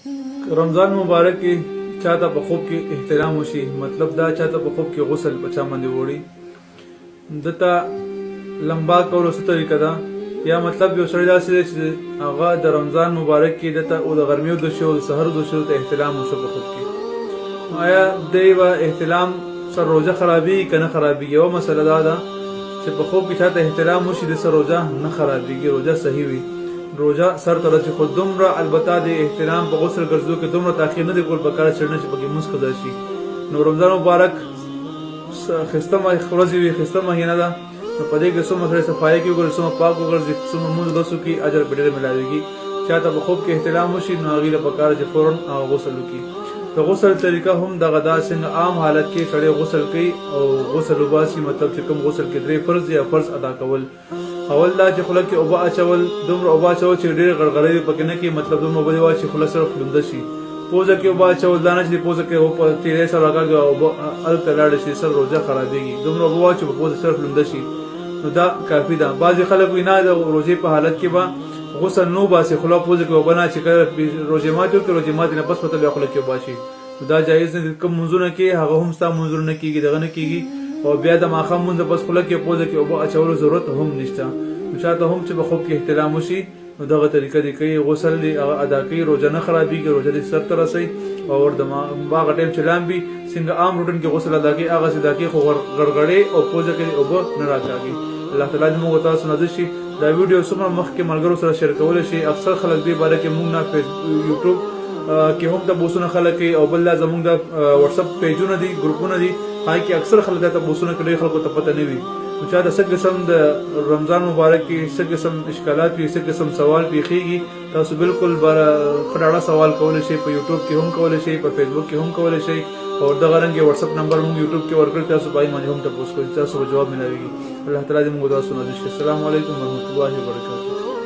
رمضان مبارک کې چاته په خوب کې احترام وشي، مطلب دا چاته په خوب کې غسل بچا باندې وړي دته لمبا کولو څه طریقه ده، یا مطلب یو سړی داسې دی چې هغه د رمضان مبارک کې دته او د غرمیو د شو د سحر د شو ته احترام وشو په خوب کې، آیا دی و احترام سر روزه خرابي کنه خرابي؟ یو مسله دا ده چې په خوب کې چاته احترام وشي د سر روزه نه خرابيږي، روزه صحیح وي، روزه سر تر چې خود دومره البته د احترام په غسل ګرځو کې دومره تاخير نه دی کول پکاره چړنه چې پکې موږ قضا شي. نو رمضان مبارک خسته ورځ وي، خسته مهینه ده، نو په دې کې څومره سره صفایي کې وګورئ، څومره پاک وګرځي، څومره موږ داسو کې اجر په ډېر ملایويږي. چاته په خوب کې احترام وشي نو هغه له پکاره چې فورن غسل وکړي. د غسل طریقه هم دغه داسې عام حالت کې سړی غسل کوي او غسل وباسي، مطلب چې کوم غسل کې درې فرض یا فرض ادا کول. اول دا چې خله کې اوبه اچول، دومره اوبه اچول چې ډېر غړغړې پکې نه کې، مطلب دومره اوبه واچي خله سره خلنده شي. پوزه کې اوبه اچول دا نه چې پوزه کې په تیرې سره راګي اوبه الته لاړ شي، سر روزه خرابېږي. دومره اوبه واچي په پوزه سره خلنده شي نو دا کافي ده. بعضې خلک وایي نه د روزې په حالت کې به غسل نو باسي، خله پوزه کې اوبه نه چې کله روزې ماتې وکړي، روزې ماتې نه بس پته بیا خله کې اوبه شي، دا جایز نه دي. کوم منځونه کې هغه هم ستا منځونه نه کېږي، دغه نه کېږي. او بیا د ماښام مونځ بس خله کې پوزه کې اوبه اچولو ضرورت هم نشته. چاته هم چې په خوب کې احترام وشي نو دغه طریقه دی کوي، غسل دی ادا کوي، روزه نه خرابېږي، روزه دې سر ته رسوي او ورته هغه ټایم چې لامبي څنګه عام روټین کې غسل ادا کوي هغسې ادا کوي، خو غړغړې او پوزه کې اوبه نه راکاږي. الله تعالی دې موږ تاسو نازل شي. دا ویډیو څومره مخکې ملګرو سره شیر کولی شي. اکثر خلک دې باره کې موږ نه یوټیوب کې هم تاسو خلک کوي او بل زموږ د واتساپ پیجونه دي، ګروپونه دي، هغه کې اکثر خلک دا تاسو کوي، خلکو ته پته نه وي. نو چا د څه قسم د رمضان مبارک کې څه قسم اشکالات وي، څه قسم سوال پیښیږي، تاسو بالکل خړاړه سوال کولی شئ، په یوټیوب کې هم کولی شئ، په فیسبوک کې هم کولی شئ، او دغه رنګه واتساپ نمبر موږ یوټیوب کې ورکړی، تاسو باندې باندې هم تاسو کوئ، تاسو جواب ملایوي. الله تعالی دې موږ تاسو نازل شي. السلام علیکم ورحمۃ اللہ وبرکاتہ.